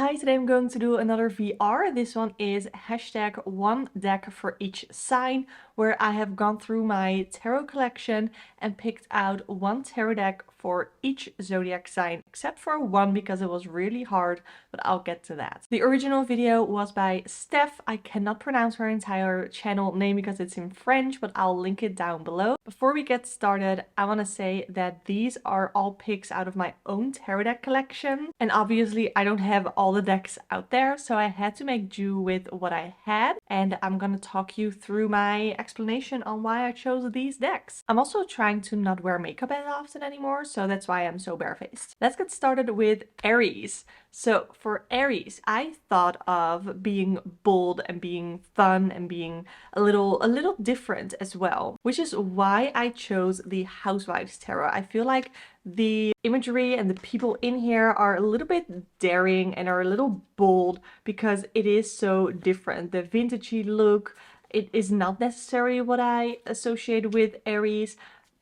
Hi, today I'm going to do another VR. This one is hashtag one deck for each sign, where I have gone through my tarot collection and picked out one tarot deck for each zodiac sign, except for one because it was really hard, but I'll get to that. The original video was by Steph. I cannot pronounce her entire channel name because it's in French, but I'll link it down below. Before we get started, I want to say that these are all picks out of my own tarot deck collection, and obviously I don't have all the decks out there, so I had to make do with what I had, and I'm gonna talk you through my explanation on why I chose these decks. I'm also trying to not wear makeup as often anymore, so that's why I'm so barefaced. Let's get started with Aries. So for Aries, I thought of being bold and being fun and being a little different as well, which is why I chose the Housewives Tarot. I feel like the imagery and the people in here are a little bit daring and are a little bold because it is so different. The vintagey look, it is not necessarily what I associate with Aries,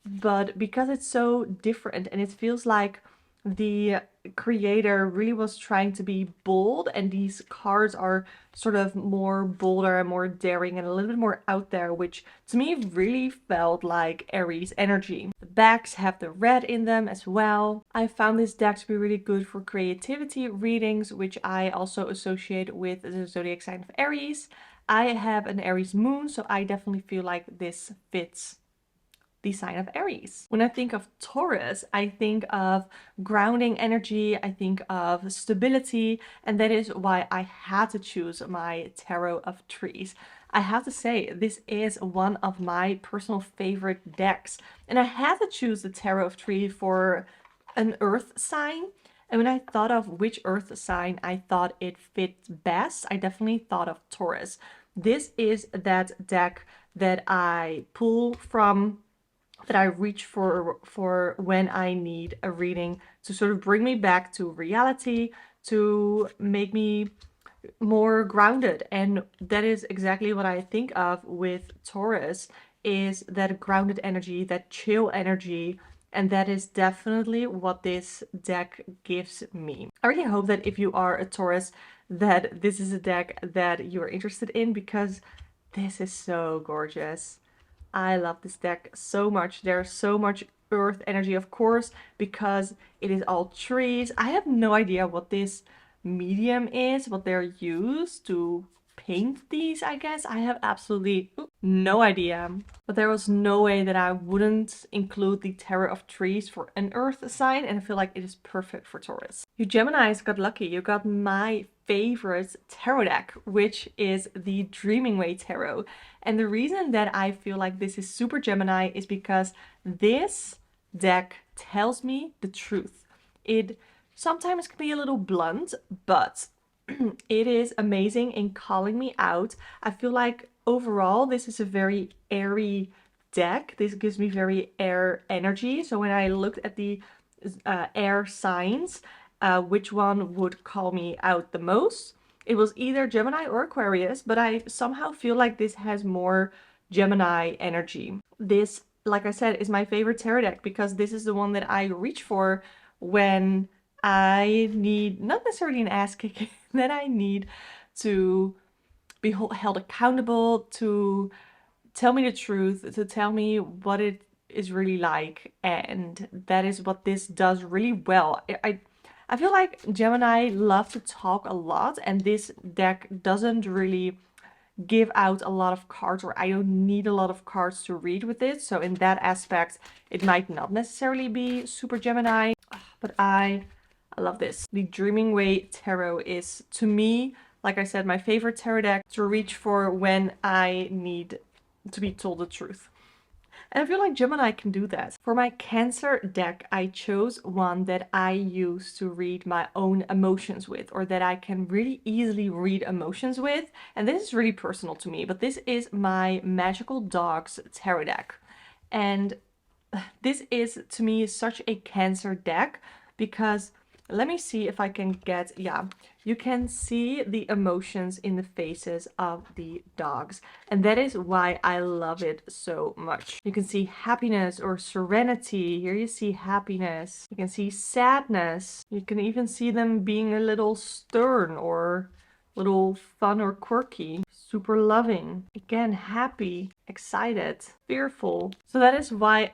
but because it's so different and it feels like the creator really was trying to be bold, and these cards are sort of more bolder and more daring and a little bit more out there, which to me really felt like Aries energy. The backs have the red in them as well. I found this deck to be really good for creativity readings, which I also associate with the zodiac sign of Aries. I have an Aries moon, so I definitely feel like this fits the sign of Aries. When I think of Taurus, I think of grounding energy, I think of stability, and that is why I had to choose my Tarot of Trees. I have to say, this is one of my personal favorite decks, and I had to choose the Tarot of Tree for an earth sign. And when I thought of which earth sign I thought it fit best, I definitely thought of Taurus. This is that deck that I pull from, that I reach for when I need a reading to sort of bring me back to reality, to make me more grounded. And that is exactly what I think of with Taurus, is that grounded energy, that chill energy, and that is definitely what this deck gives me. I really hope that if you are a Taurus, that this is a deck that you're interested in, because this is so gorgeous. I love this deck so much. There's so much earth energy, of course, because it is all trees. I have no idea what this medium is, what they're used to paint these, I guess. I have absolutely no idea. But there was no way that I wouldn't include the Tarot of Trees for an earth sign, and I feel like it is perfect for Taurus. You Geminis got lucky. You got my favorite tarot deck, which is the Dreaming Way Tarot. And the reason that I feel like this is super Gemini is because this deck tells me the truth. It sometimes can be a little blunt, but it is amazing in calling me out. I feel like overall this is a very airy deck. This gives me very air energy. So when I looked at the air signs, which one would call me out the most, it was either Gemini or Aquarius, but I somehow feel like this has more Gemini energy. This, like I said, is my favorite tarot deck because this is the one that I reach for when I need, not necessarily an ass kicking, that I need to be held accountable, to tell me the truth, to tell me what it is really like, and that is what this does really well. I feel like Gemini love to talk a lot, and this deck doesn't really give out a lot of cards, or I don't need a lot of cards to read with it. So in that aspect, it might not necessarily be super Gemini, but I love this. The Dreaming Way Tarot is, to me, like I said, my favorite tarot deck to reach for when I need to be told the truth. And I feel like Gemini can do that. For my Cancer deck, I chose one that I use to read my own emotions with, or that I can really easily read emotions with. And this is really personal to me, but this is my Magical Dogs tarot deck. And this is, to me, such a Cancer deck because Let me see if I can get, yeah, you can see the emotions in the faces of the dogs. And that is why I love it so much. You can see happiness or serenity. Here you see happiness. You can see sadness. You can even see them being a little stern or little fun or quirky. Super loving. Again, happy, excited, fearful. So that is why...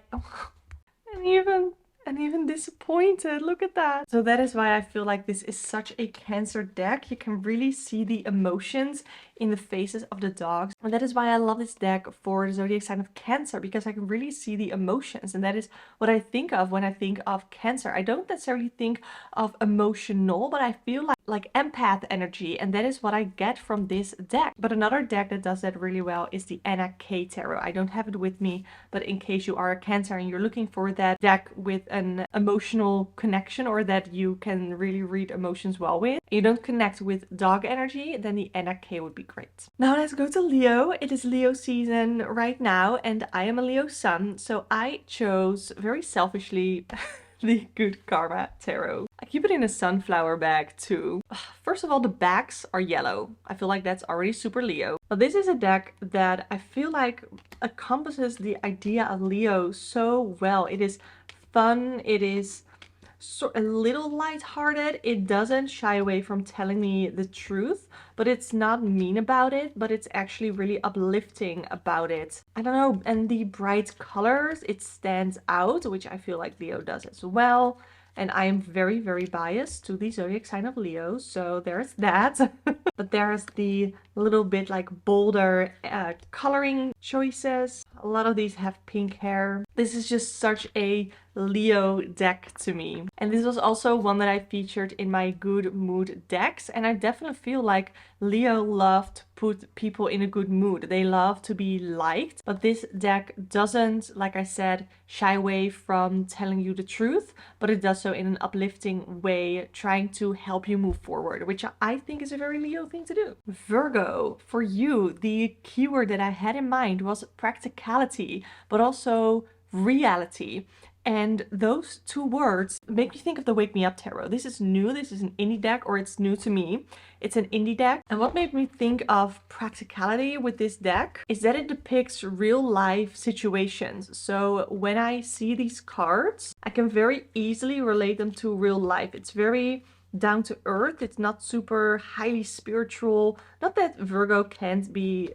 and even disappointed. Look at that. So that is why I feel like this is such a Cancer deck. You can really see the emotions in the faces of the dogs. And that is why I love this deck for the zodiac sign of Cancer, because I can really see the emotions. And that is what I think of when I think of Cancer. I don't necessarily think of emotional, but I feel like empath energy, and that is what I get from this deck. But another deck that does that really well is the Anna K Tarot. I don't have it with me, but in case you are a Cancer and you're looking for that deck with an emotional connection, or that you can really read emotions well with, you don't connect with dog energy, then the Anna K would be great. Now let's go to Leo. It is Leo season right now, and I am a Leo sun, so I chose very selfishly the Good Karma Tarot. I keep it in a sunflower bag too. First of all, the backs are yellow. I feel like that's already super Leo. But this is a deck that I feel like encompasses the idea of Leo so well. It is fun. It is a little lighthearted. It doesn't shy away from telling me the truth, but it's not mean about it, but it's actually really uplifting about it. I don't know, and the bright colors, it stands out, which I feel like Leo does as well. And I am very, very biased to the zodiac sign of Leo, so there's that. But there's the little bit like bolder coloring choices. A lot of these have pink hair. This is just such a Leo deck to me. And this was also one that I featured in my good mood decks. And I definitely feel like Leo loved to put people in a good mood. They love to be liked. But this deck doesn't, like I said, shy away from telling you the truth, but it does so in an uplifting way, trying to help you move forward, which I think is a very Leo thing to do. Virgo, for you, the keyword that I had in mind was practicality, but also reality. And those two words make me think of the Wake Me Up Tarot. This is new. This is an indie deck, or it's new to me. It's an indie deck. And what made me think of practicality with this deck is that it depicts real life situations. So when I see these cards, I can very easily relate them to real life. It's very down to earth. It's not super highly spiritual. Not that Virgo can't be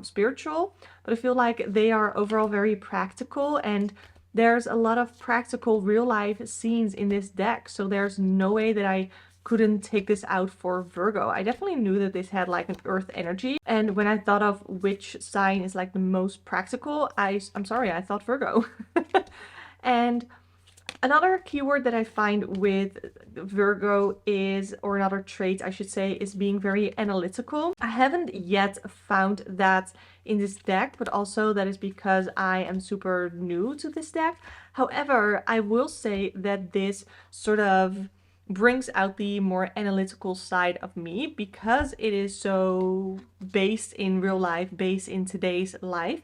spiritual, but I feel like they are overall very practical, and there's a lot of practical real life scenes in this deck. So there's no way that I couldn't take this out for Virgo. I definitely knew that this had like an earth energy. And when I thought of which sign is like the most practical, I'm sorry, I thought Virgo. And another keyword that I find with Virgo is, or another trait I should say, is being very analytical. I haven't yet found that in this deck, but also that is because I am super new to this deck. However, I will say that this sort of brings out the more analytical side of me, because it is so based in real life, based in today's life.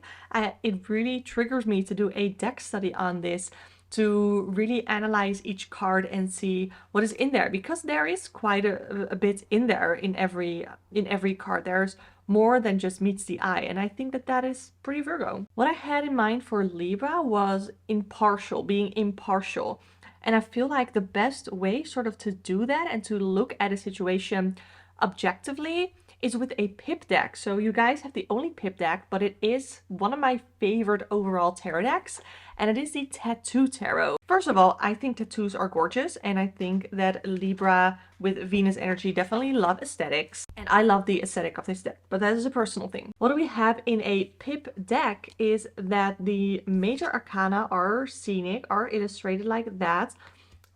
It really triggers me to do a deck study on this, to really analyze each card and see what is in there, because there is quite a bit in there in every card. There's more than just meets the eye, and I think that that is pretty Virgo. What I had in mind for Libra was impartial, being impartial. And I feel like the best way sort of to do that and to look at a situation objectively is with a pip deck. So you guys have the only pip deck, but it is one of my favorite overall tarot decks, and it is the Tattoo Tarot. First of all, I think tattoos are gorgeous, and I think that Libra with Venus energy definitely love aesthetics, and I love the aesthetic of this deck, but that is a personal thing. What do we have in a pip deck is that the major arcana are scenic, are illustrated like that,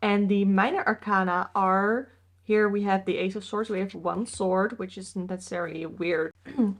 and the minor arcana are... Here we have the Ace of Swords. We have one sword, which isn't necessarily weird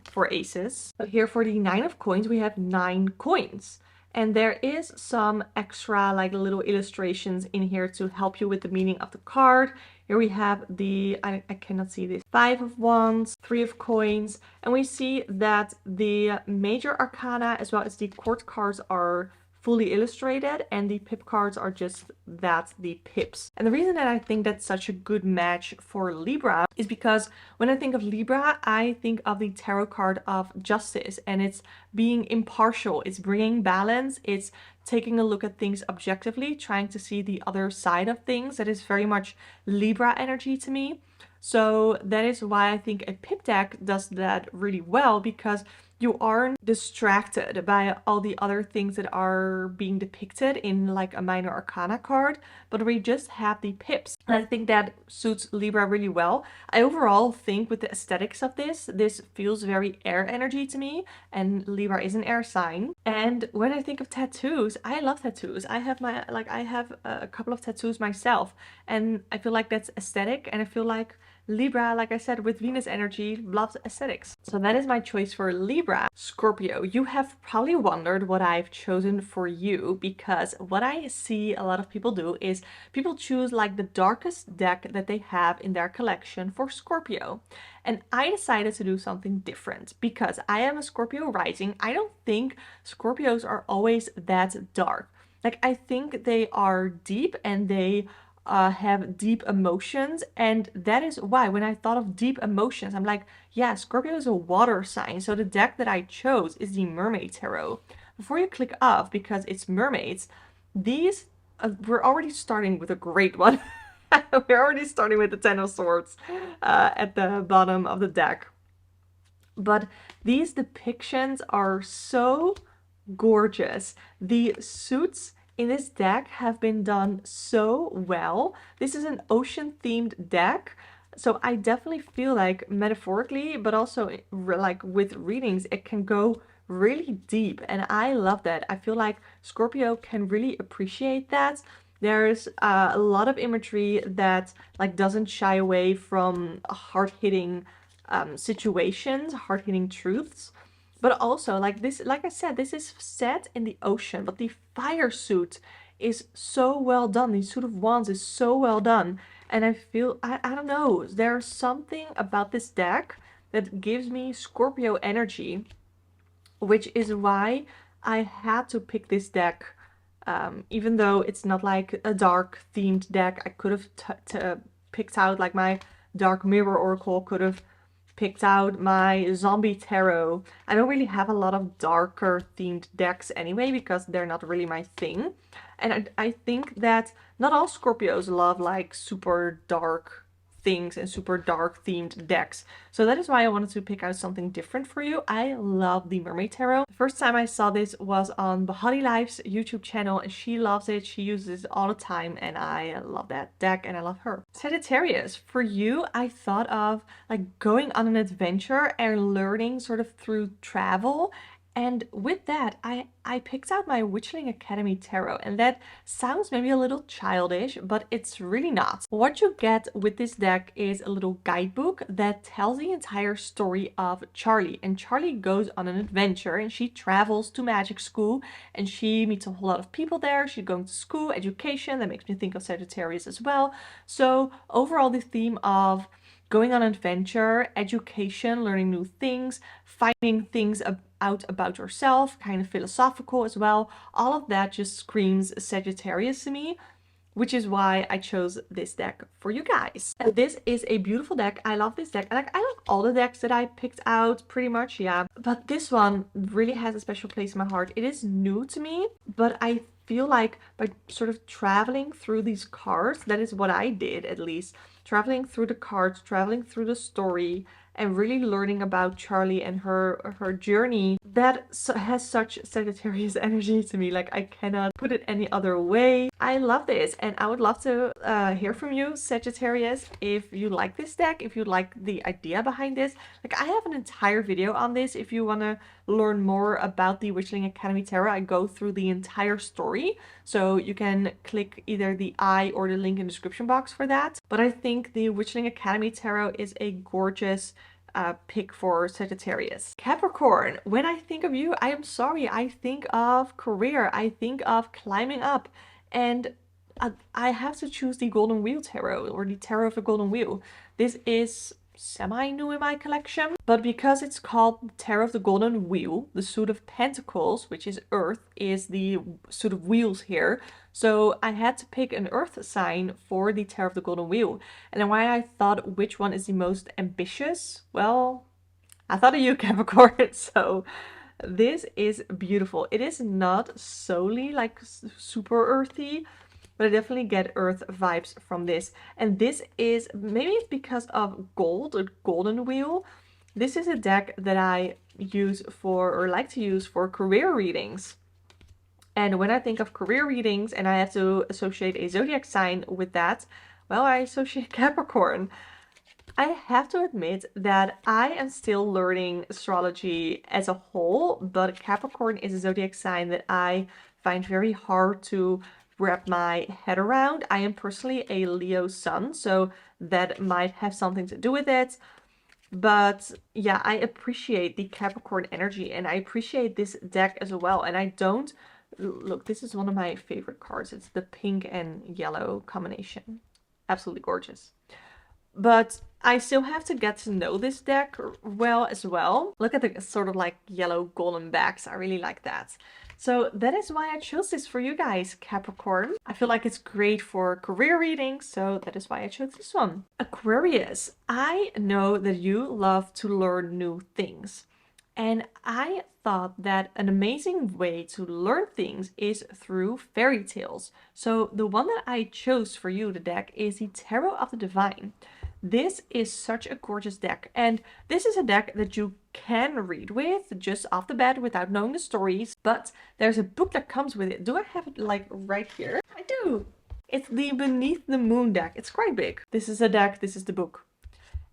for aces. But here for the Nine of Coins, we have 9 coins. And there is some extra like little illustrations in here to help you with the meaning of the card. Here we have the, I cannot see this, 5 of Wands, 3 of Coins. And we see that the major arcana as well as the court cards are fully illustrated, and the pip cards are just that, the pips. And the reason that I think that's such a good match for Libra is because when I think of Libra, I think of the tarot card of justice, and it's being impartial, it's bringing balance, it's taking a look at things objectively, trying to see the other side of things. That is very much Libra energy to me. So that is why I think a pip deck does that really well, because you aren't distracted by all the other things that are being depicted in like a minor arcana card, but we just have the pips. And I think that suits Libra really well. I overall think with the aesthetics of this feels very air energy to me, and Libra is an air sign. And when I think of tattoos, I love tattoos. I have a couple of tattoos myself, and I feel like that's aesthetic, and I feel like Libra, like I said, with Venus energy, loves aesthetics. So that is my choice for Libra. Scorpio, you have probably wondered what I've chosen for you, because what I see a lot of people do is people choose like the darkest deck that they have in their collection for Scorpio. And I decided to do something different because I am a Scorpio rising. I don't think Scorpios are always that dark. Like, I think they are deep, and they have deep emotions, and that is why when I thought of deep emotions, I'm like, yeah, Scorpio is a water sign, so the deck that I chose is the Mermaid Tarot. Before you click off, because it's mermaids, these we're already starting with a great one. We're already starting with the Ten of Swords at the bottom of the deck, but these depictions are so gorgeous. The suits in this deck have been done so well. This is an ocean themed deck, so I definitely feel like metaphorically, but also like with readings, it can go really deep, and I love that. I feel like Scorpio can really appreciate that. There's a lot of imagery that like doesn't shy away from hard-hitting situations, hard-hitting truths. But also, like this, like I said, this is set in the ocean, but the fire suit is so well done. The suit of wands is so well done. And I feel, I don't know, there's something about this deck that gives me Scorpio energy, which is why I had to pick this deck. Even though it's not like a dark themed deck, I could have picked out like my Dark Mirror Oracle, could have picked out my Zombie Tarot. I don't really have a lot of darker themed decks anyway, because they're not really my thing. And I think that not all Scorpios love like super dark things and super dark themed decks. So that is why I wanted to pick out something different for you. I love the Mermaid Tarot. The first time I saw this was on Bahati Life's YouTube channel, and she loves it. She uses it all the time, and I love that deck, and I love her. Sagittarius, for you, I thought of like going on an adventure and learning sort of through travel. And with that, I picked out my Witchling Academy Tarot, and that sounds maybe a little childish, but it's really not. What you get with this deck is a little guidebook that tells the entire story of Charlie. And Charlie goes on an adventure, and she travels to magic school, and she meets a whole lot of people there. She's going to school, education. That makes me think of Sagittarius as well. So overall, the theme of going on an adventure, education, learning new things, finding things out about yourself, kind of philosophical as well. All of that just screams Sagittarius to me, which is why I chose this deck for you guys. And this is a beautiful deck. I love this deck. Like, I love all the decks that I picked out pretty much, yeah. But this one really has a special place in my heart. It is new to me, but I feel like by sort of traveling through these cards, that is what I did at least, traveling through the cards, traveling through the story, and really learning about Charlie and her journey, that has such Sagittarius energy to me. Like, I cannot put it any other way. I love this, and I would love to hear from you, Sagittarius, if you like this deck, if you like the idea behind this. Like, I have an entire video on this. If you want to learn more about the Witchling Academy Tarot, I go through the entire story, so you can click either the I or the link in the description box for that. But I think the Witchling Academy Tarot is a gorgeous pick for Sagittarius. Capricorn, when I think of you, I am sorry, I think of career, I think of climbing up, and I have to choose the Golden Wheel Tarot, or the Tarot of the Golden Wheel. This is semi-new in my collection. But because it's called Tarot of the Golden Wheel, the suit of Pentacles, which is Earth, is the suit of wheels here. So I had to pick an Earth sign for the Tarot of the Golden Wheel. And then why I thought which one is the most ambitious? Well, I thought of you, Capricorn. So this is beautiful. It is not solely like super earthy, but I definitely get earth vibes from this. And this is, maybe it's because of gold, a golden wheel. This is a deck that I use for, or like to use for, career readings. And when I think of career readings and I have to associate a zodiac sign with that, well, I associate Capricorn. I have to admit that I am still learning astrology as a whole, but Capricorn is a zodiac sign that I find very hard to wrap my head around. I am personally a Leo sun, so that might have something to do with it. But yeah, I appreciate the Capricorn energy and I appreciate this deck as well. And I don't, look, this is one of my favorite cards. It's the pink and yellow combination. Absolutely gorgeous. But I still have to get to know this deck well as well. Look at the sort of like yellow golden backs. I really like that. So that is why I chose this for you guys, Capricorn. I feel like it's great for career readings, so that is why I chose this one. Aquarius, I know that you love to learn new things. And I thought that an amazing way to learn things is through fairy tales. So the one that I chose for you, the deck, is the Tarot of the Divine. This is such a gorgeous deck, and this is a deck that you can read with just off the bat without knowing the stories, but there's a book that comes with it. Do I have it like right here? I do! It's the Beneath the Moon deck. It's quite big. This is a deck, this is the book.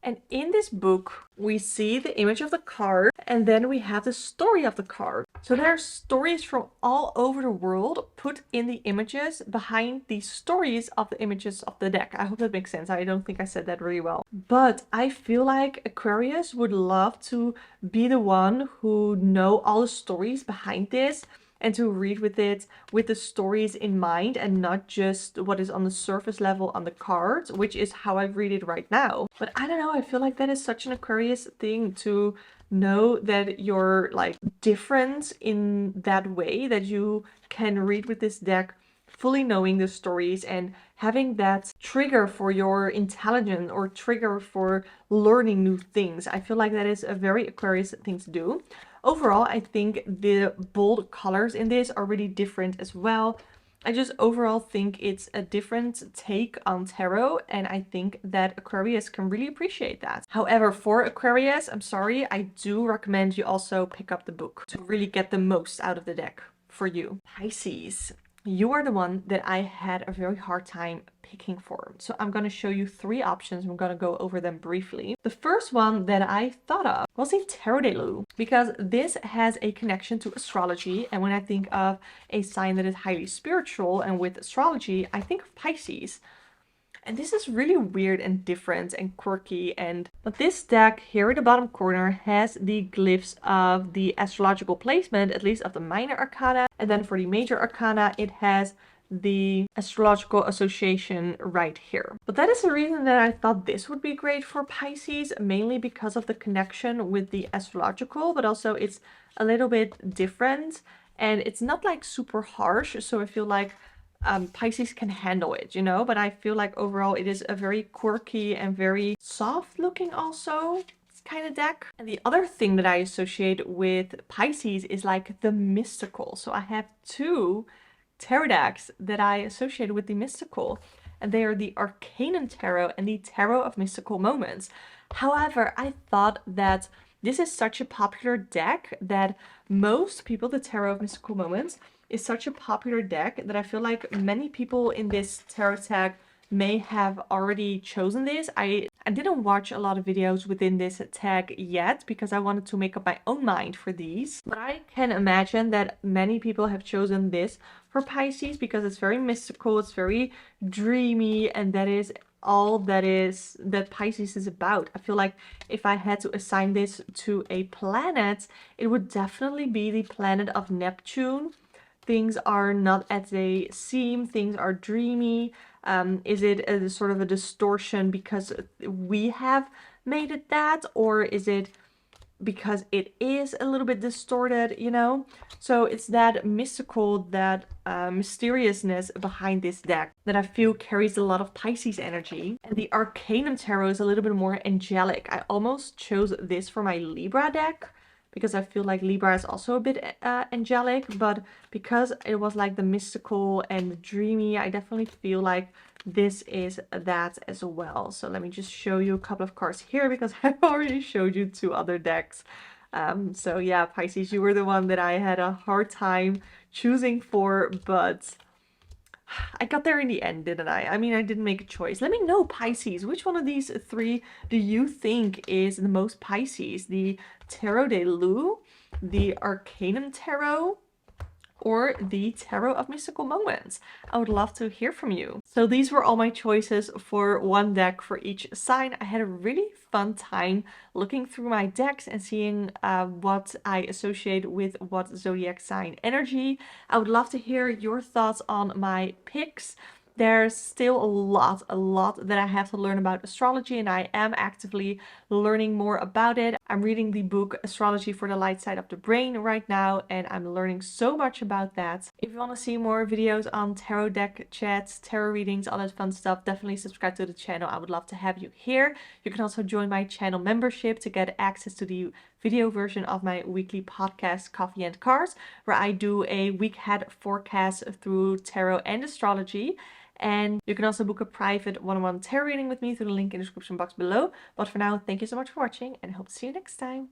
And in this book, we see the image of the card, and then we have the story of the card. So there are stories from all over the world put in the images behind the stories of the images of the deck. I hope that makes sense. I don't think I said that really well. But I feel like Aquarius would love to be the one who know all the stories behind this, and to read with it with the stories in mind and not just what is on the surface level on the cards, which is how I read it right now. But I don't know, I feel like that is such an Aquarius thing, to know that you're like different in that way, that you can read with this deck fully knowing the stories and having that trigger for your intelligence or trigger for learning new things. I feel like that is a very Aquarius thing to do. Overall, I think the bold colors in this are really different as well. I just overall think it's a different take on tarot, and I think that Aquarius can really appreciate that. However, for Aquarius, I'm sorry, I do recommend you also pick up the book to really get the most out of the deck for you. Pisces. You are the one that I had a very hard time picking for. So I'm going to show you 3 options. I'm going to go over them briefly. The first one that I thought of was a Tarot de Lune, because this has a connection to astrology. And when I think of a sign that is highly spiritual and with astrology, I think of Pisces. And this is really weird and different and quirky. But this deck here in the bottom corner has the glyphs of the astrological placement, at least of the minor arcana. And then for the major arcana, it has the astrological association right here. But that is the reason that I thought this would be great for Pisces, mainly because of the connection with the astrological, but also it's a little bit different and it's not like super harsh. So I feel like Pisces can handle it, you know, but I feel like overall it is a very quirky and very soft looking also kind of deck. And the other thing that I associate with Pisces is like the mystical. So I have 2 tarot decks that I associate with the mystical, and they are the Arcanum Tarot and the Tarot of Mystical Moments. However, I thought that this is such a popular deck that most people, the Tarot of Mystical Moments is such a popular deck that I feel like many people in this tarot tag may have already chosen this. I didn't watch a lot of videos within this tag yet because I wanted to make up my own mind for these. But I can imagine that many people have chosen this for Pisces because it's very mystical, it's very dreamy, and that is all that Pisces is about. I feel like if I had to assign this to a planet, it would definitely be the planet of Neptune, things are not as they seem, things are dreamy? Is it a sort of a distortion because we have made it that, or is it because it is a little bit distorted, you know? So it's that mystical, that mysteriousness behind this deck that I feel carries a lot of Pisces energy. And the Arcanum Tarot is a little bit more angelic. I almost chose this for my Libra deck because I feel like Libra is also a bit angelic, but because it was like the mystical and the dreamy, I definitely feel like this is that as well. So let me just show you a couple of cards here because I've already showed you 2 other decks. So yeah, Pisces, you were the one that I had a hard time choosing for, but I got there in the end, didn't I? I mean, I didn't make a choice. Let me know, Pisces, which one of these 3 do you think is the most Pisces? The Tarot de Lou, the Arcanum Tarot, or the Tarot of Mystical Moments? I would love to hear from you. So these were all my choices for one deck for each sign. I had a really fun time looking through my decks and seeing what I associate with what zodiac sign energy. I would love to hear your thoughts on my picks. There's still a lot that I have to learn about astrology, and I am actively learning more about it. I'm reading the book Astrology for the Light Side of the Brain right now, and I'm learning so much about that. If you want to see more videos on tarot deck chats, tarot readings, all that fun stuff, definitely subscribe to the channel. I would love to have you here. You can also join my channel membership to get access to the video version of my weekly podcast, Coffee and Cards, where I do a week ahead forecast through tarot and astrology. And you can also book a private one-on-one tarot reading with me through the link in the description box below. But for now, thank you so much for watching, and I hope to see you next time.